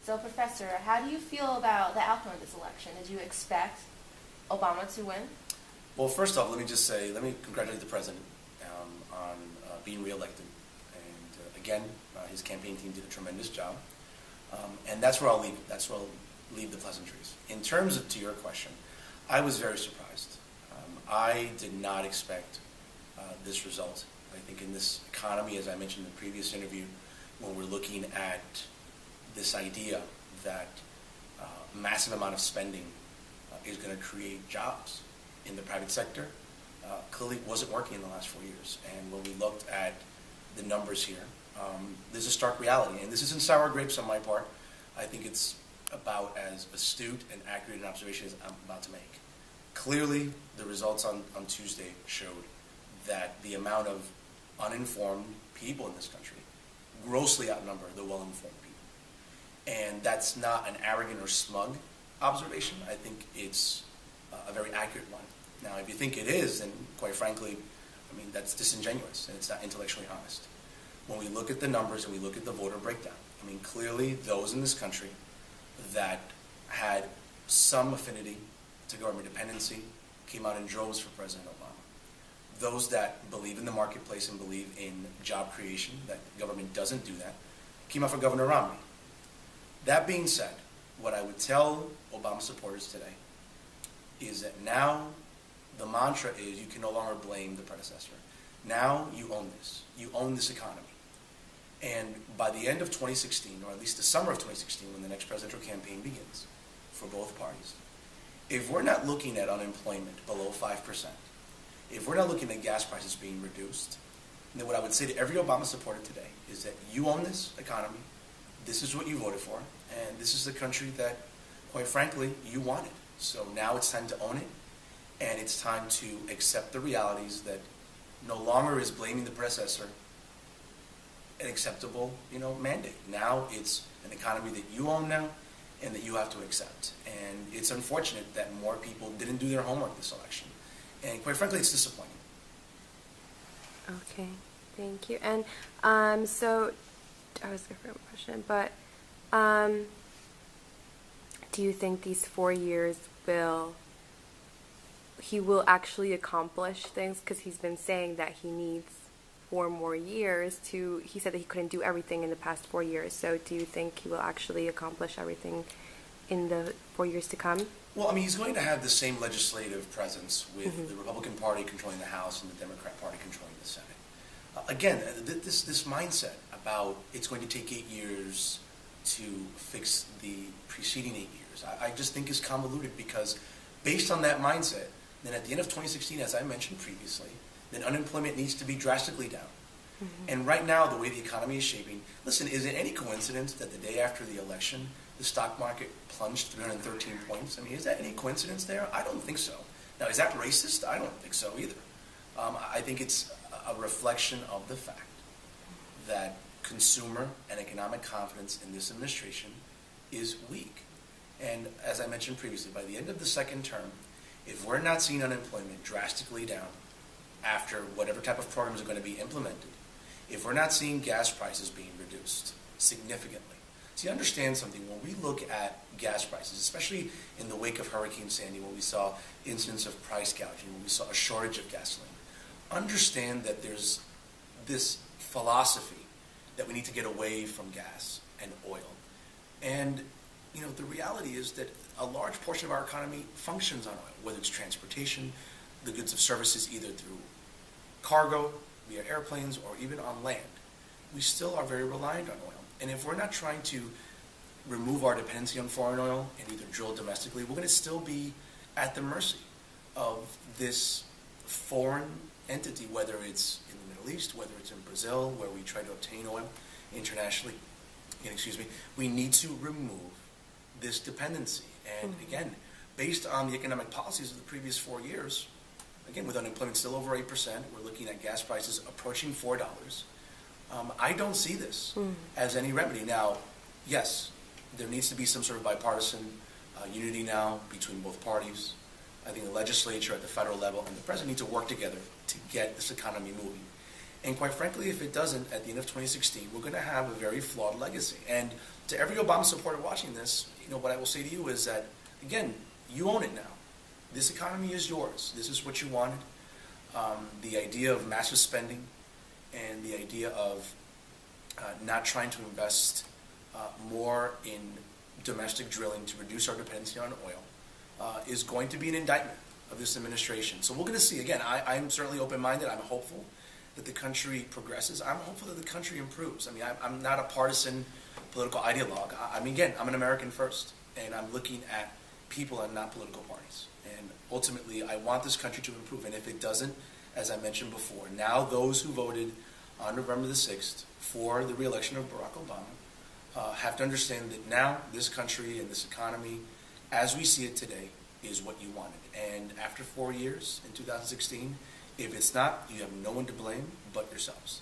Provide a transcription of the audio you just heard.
So, Professor, how do you feel about the outcome of this election? Did you expect Obama to win? Well, first off, let me congratulate the president on being reelected. And again, his campaign team did a tremendous job. And that's where I'll leave it. That's where I'll leave the pleasantries. In terms of, to your question, I was very surprised. I did not expect this result. I think in this economy, as I mentioned in the previous interview, when we're looking at this idea that massive amount of spending is going to create jobs in the private sector, clearly wasn't working in the last 4 years. And when we looked at the numbers here, there's a stark reality. And this isn't sour grapes on my part. I think it's about as astute and accurate an observation as I'm about to make. Clearly, the results on Tuesday showed that the amount of uninformed people in this country grossly outnumber the well-informed people. And that's not an arrogant or smug observation. I think it's a very accurate one. Now, if you think it is, then quite frankly, I mean, that's disingenuous and it's not intellectually honest. When we look at the numbers and we look at the voter breakdown, I mean, clearly those in this country that had some affinity to government dependency came out in droves for President Obama. Those that believe in the marketplace and believe in job creation, that government doesn't do that, came out for Governor Romney. That being said, what I would tell Obama supporters today is that now the mantra is you can no longer blame the predecessor. Now you own this. You own this economy. And by the end of 2016, or at least the summer of 2016, when the next presidential campaign begins for both parties, if we're not looking at unemployment below 5%, if we're not looking at gas prices being reduced, then what I would say to every Obama supporter today is that you own this economy, this is what you voted for, and this is the country that, quite frankly, you wanted. So now it's time to own it, and it's time to accept the realities that no longer is blaming the predecessor an acceptable, mandate. Now it's an economy that you own now and that you have to accept. And it's unfortunate that more people didn't do their homework this election. And quite frankly, it's disappointing. Okay, thank you. And so I was going to forget my question, but do you think these 4 years he will actually accomplish things? Because he's been saying that he needs 4 more years he said that he couldn't do everything in the past 4 years. So do you think he will actually accomplish everything in the 4 years to come? Well, I mean, he's going to have the same legislative presence with the Republican Party controlling the House and the Democrat Party controlling the Senate. Again, this mindset about it's going to take 8 years to fix the preceding 8 years, I just think is convoluted, because based on that mindset, then at the end of 2016, as I mentioned previously, then unemployment needs to be drastically down. And right now, the way the economy is shaping, listen, is it any coincidence that the day after the election, the stock market plunged 313 points? I mean, is that any coincidence there? I don't think so. Now, is that racist? I don't think so either. I think it's a reflection of the fact that consumer and economic confidence in this administration is weak. And as I mentioned previously, by the end of the second term, if we're not seeing unemployment drastically down after whatever type of programs are going to be implemented, if we're not seeing gas prices being reduced significantly. See, understand something. When we look at gas prices, especially in the wake of Hurricane Sandy, when we saw incidents of price gouging, when we saw a shortage of gasoline, understand that there's this philosophy that we need to get away from gas and oil. And, the reality is that a large portion of our economy functions on oil, whether it's transportation, the goods of services, either through cargo, via airplanes, or even on land. We still are very reliant on oil. And if we're not trying to remove our dependency on foreign oil and either drill domestically, we're going to still be at the mercy of this foreign entity, whether it's in the Middle East, whether it's in Brazil, where we try to obtain oil internationally. And, we need to remove this dependency. And again, based on the economic policies of the previous 4 years, again, with unemployment still over 8%, we're looking at gas prices approaching $4. I don't see this as any remedy. Now, yes, there needs to be some sort of bipartisan unity now between both parties. I think the legislature at the federal level and the president need to work together to get this economy moving. And quite frankly, if it doesn't, at the end of 2016, we're going to have a very flawed legacy. And to every Obama supporter watching this, what I will say to you is that, again, you own it now. This economy is yours. This is what you wanted. The idea of massive spending and the idea of not trying to invest more in domestic drilling to reduce our dependency on oil is going to be an indictment of this administration. So we're going to see. Again, I'm certainly open-minded. I'm hopeful that the country progresses. I'm hopeful that the country improves. I mean, I'm not a partisan political ideologue. Again, I'm an American first, and I'm looking at people and not political parties. And ultimately, I want this country to improve. And if it doesn't, as I mentioned before, now those who voted on November the 6th for the re-election of Barack Obama have to understand that now this country and this economy, as we see it today, is what you wanted. And after 4 years, in 2016, if it's not, you have no one to blame but yourselves.